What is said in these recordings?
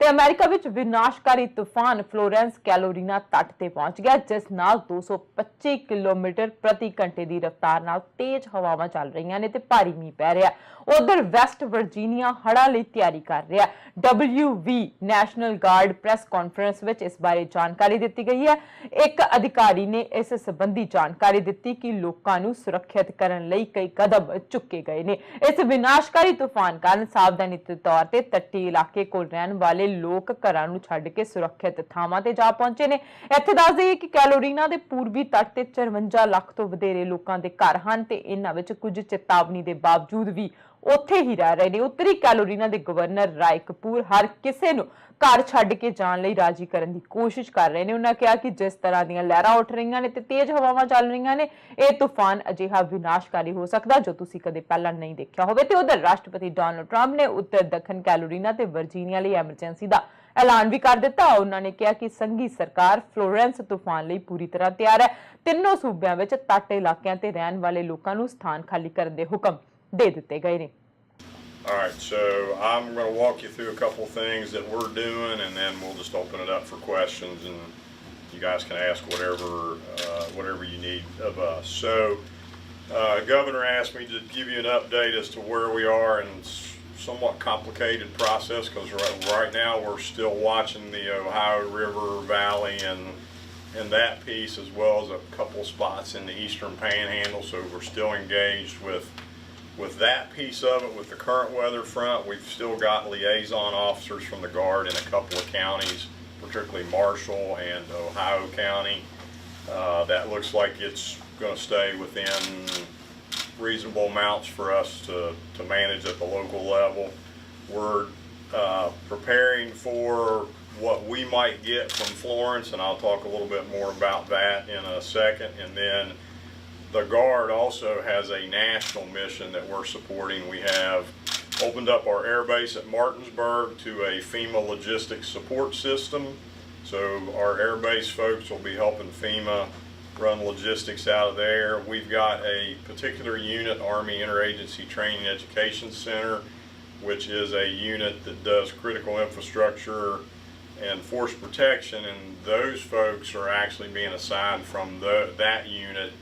ਤੇ ਅਮਰੀਕਾ ਵਿੱਚ ਵਿਨਾਸ਼ਕਾਰੀ ਤੂਫਾਨ ਫਲੋਰੈਂਸ ਕੈਲੋਰੀਨਾ ਤੱਟ ਤੇ ਪਹੁੰਚ ਗਿਆ, ਜਿਸ ਨਾਲ 225 ਕਿਲੋਮੀਟਰ ਪ੍ਰਤੀ ਘੰਟੇ ਦੀ ਰਫ਼ਤਾਰ ਨਾਲ ਤੇਜ਼ ਹਵਾਵਾਂ ਚੱਲ ਰਹੀਆਂ ਨੇ ਤੇ ਭਾਰੀ ਮੀਂਹ ਪੈ ਰਿਹਾ। ਉਧਰ ਵੈਸਟ ਵਰਜੀਨੀਆ ਹੜ੍ਹਾਂ ਲਈ ਤਿਆਰੀ ਕਰ ਰਿਹਾ। WV national guard press conference ਵਿੱਚ ਇਸ ਬਾਰੇ ਜਾਣਕਾਰੀ ਦਿੱਤੀ ਗਈ ਹੈ। ਇੱਕ ਅਧਿਕਾਰੀ ਨੇ ਇਸ ਸੰਬੰਧੀ ਜਾਣਕਾਰੀ ਦਿੱਤੀ ਕਿ ਲੋਕਾਂ ਨੂੰ ਸੁਰੱਖਿਅਤ ਕਰਨ ਲਈ ਕਈ ਕਦਮ ਚੁੱਕੇ ਗਏ ਨੇ। ਇਸ ਵਿਨਾਸ਼ਕਾਰੀ ਤੂਫਾਨ ਕਾਰਨ ਸਾਵਧਾਨੀ ਦੇ ਤੌਰ ਤੇ ਤੱਟੀ ਇਲਾਕੇ ਕੋਲ ਰਹਿਣ ਵਾਲੇ ਲੋਕ ਘਰਾਂ ਨੂੰ ਛੱਡ ਕੇ ਸੁਰੱਖਿਅਤ ਥਾਵਾਂ ਤੇ ਜਾ ਪਹੁੰਚੇ ਨੇ। ਇੱਥੇ ਦੱਸ ਦਈਏ ਕਿ ਕੈਲੋਰੀਨਾ ਦੇ ਪੂਰਬੀ ਤੱਟ ਤੇ 54 ਲੱਖ ਤੋਂ ਵਧੇਰੇ ਲੋਕਾਂ ਦੇ ਘਰ ਹਨ ਤੇ ਇਹਨਾਂ ਵਿੱਚ ਕੁਝ ਚੇਤਾਵਨੀ ਦੇ ਬਾਵਜੂਦ ਵੀ ਉੱਥੇ ਹੀ ਰਹਿ ਰਹੇ ਨੇ। ਉੱਤਰੀ ਕੈਲੋਰੀਨਾ ਦੇ ਗਵਰਨਰ ਰਾਏ ਕਪੂਰ ਹਰ ਕਿਸੇ ਨੂੰ ਘਰ ਛੱਡ ਕੇ ਜਾਣ ਲਈ ਰਾਜੀ ਕਰਨ ਦੀ ਕੋਸ਼ਿਸ਼ ਕਰ ਰਹੇ ਨੇ। ਉਹਨਾਂ ਕਿਹਾ ਕਿ ਜਿਸ ਤਰ੍ਹਾਂ ਦੀਆਂ ਲਹਿਰਾਂ ਉੱਠ ਰਹੀਆਂ ਨੇ ਤੇ ਤੇਜ਼ ਹਵਾਵਾਂ ਚੱਲ ਰਹੀਆਂ ਨੇ, ਇਹ ਤੂਫਾਨ ਅਜਿਹਾ ਵਿਨਾਸ਼ਕਾਰੀ ਹੋ ਸਕਦਾ ਜੋ ਤੁਸੀਂ ਕਦੇ ਪਹਿਲਾਂ ਨਹੀਂ ਦੇਖਿਆ ਹੋਵੇ। ਤੇ ਉਧਰ ਰਾਸ਼ਟਰਪਤੀ ਡੋਨਾਲਡ ਟਰੰਪ ਨੇ ਉੱਤਰ ਦੱਖਣ ਕੈਲੋਰੀਨਾ ਤੇ ਵਰਜੀਨੀਆ ਲਈ ਐਮਰਜੈਂਸੀ ਦਾ ਐਲਾਨ ਵੀ ਕਰ ਦਿੱਤਾ। ਉਹਨਾਂ ਨੇ ਕਿਹਾ ਕਿ ਸੰਘੀ ਸਰਕਾਰ ਫਲੋਰੈਂਸ ਤੂਫਾਨ ਲਈ ਪੂਰੀ ਤਰ੍ਹਾਂ ਤਿਆਰ ਹੈ। ਤਿੰਨੋਂ ਸੂਬਿਆਂ ਵਿੱਚ ਤੱਟ ਇਲਾਕਿਆਂ ਤੇ ਰਹਿਣ ਵਾਲੇ ਲੋਕਾਂ ਨੂੰ ਸਥਾਨ ਖਾਲੀ ਕਰਨ ਦੇ ਹੁਕਮ ਦੇ ਦਿੱਤੇ ਗਏ ਨੇ। All right, so I'm going to walk you through a couple things that we're doing, and then we'll just open it up for questions, and you guys can ask whatever you need of us. So, Governor asked me to give you an update as to where we are, and it's a somewhat complicated process because right now we're still watching the Ohio River Valley and that piece, as well as a couple spots in the Eastern Panhandle. So we're still engaged with that piece of it. With the current weather front, we've still got liaison officers from the Guard in a couple of counties, particularly Marshall and Ohio County. That looks like it's going to stay within reasonable amounts for us to manage at the local level. We're preparing for what we might get from Florence, and I'll talk a little bit more about that in a second. And then the Guard also has a national mission that we're supporting. We have opened up our air base at Martinsburg to a FEMA logistics support system. So our air base folks will be helping FEMA run logistics out of there. We've got a particular unit, Army Interagency Training Education Center, which is a unit that does critical infrastructure and force protection, and those folks are actually being assigned from that unit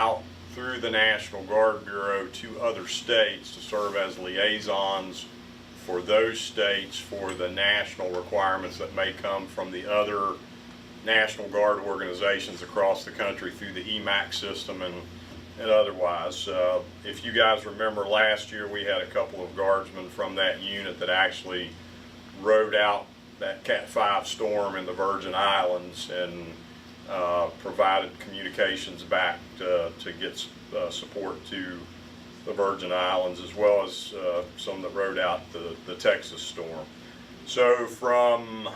out through the National Guard Bureau to other states to serve as liaisons for those states for the national requirements that may come from the other National Guard organizations across the country through the EMAC system and otherwise. If you guys remember last year, we had a couple of guardsmen from that unit that actually rode out that Cat 5 storm in the Virgin Islands and provided communications back to get support to the Virgin Islands, as well as some that rode out the Texas storm. So from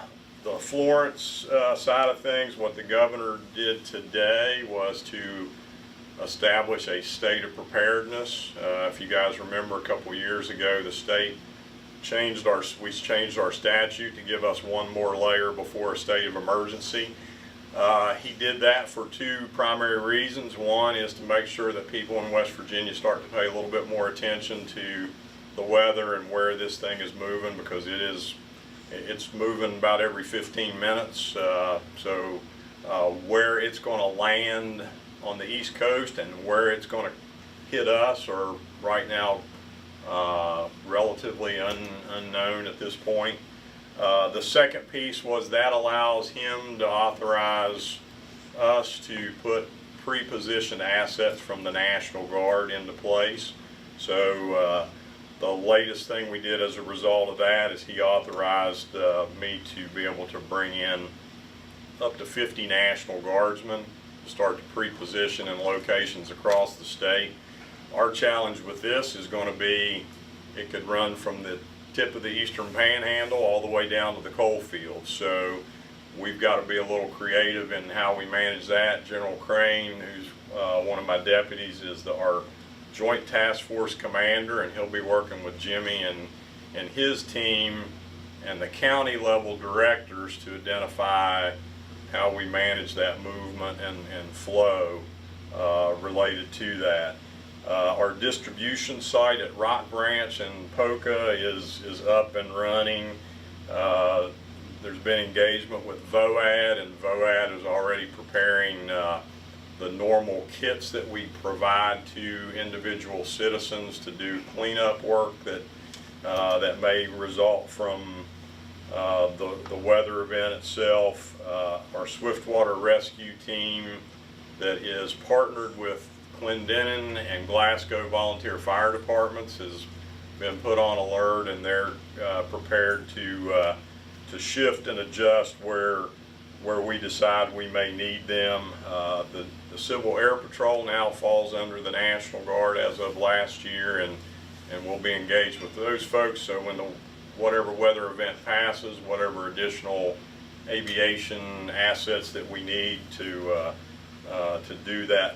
the Florence side of things, what the governor did today was to establish a state of preparedness. If you guys remember, a couple years ago, the state changed our statute to give us one more layer before a state of emergency. He did that for two primary reasons. One is to make sure that people in West Virginia start to pay a little bit more attention to the weather and where this thing is moving, because it's moving about every 15 minutes. So where it's going to land on the East Coast and where it's going to hit us are right now relatively unknown at this point. The second piece was that allows him to authorize us to put pre-positioned assets from the National Guard into place. So the latest thing we did as a result of that is he authorized me to be able to bring in up to 50 National Guardsmen to start to pre-position in locations across the state. Our challenge with this is going to be it could run from the tip of the Eastern Panhandle all the way down to the coal fields. So we've got to be a little creative in how we manage that. General Crane, who's one of my deputies, is our Joint Task Force commander, and he'll be working with Jimmy and his team and the county level directors to identify how we manage that movement and flow related to that. Our distribution site at Rock Branch and Poca is up and running. been engagement with VOAD, and VOAD is already preparing the normal kits that we provide to individual citizens to do cleanup work that may result from the weather event itself. Our Swiftwater Rescue Team that is partnered with Clendenin and Glasgow Volunteer Fire Departments has been put on alert, and they're prepared to shift and adjust where we decide we may need them. The Civil Air Patrol now falls under the National Guard as of last year, and we'll be engaged with those folks. So when whatever weather event passes, whatever additional aviation assets that we need to do that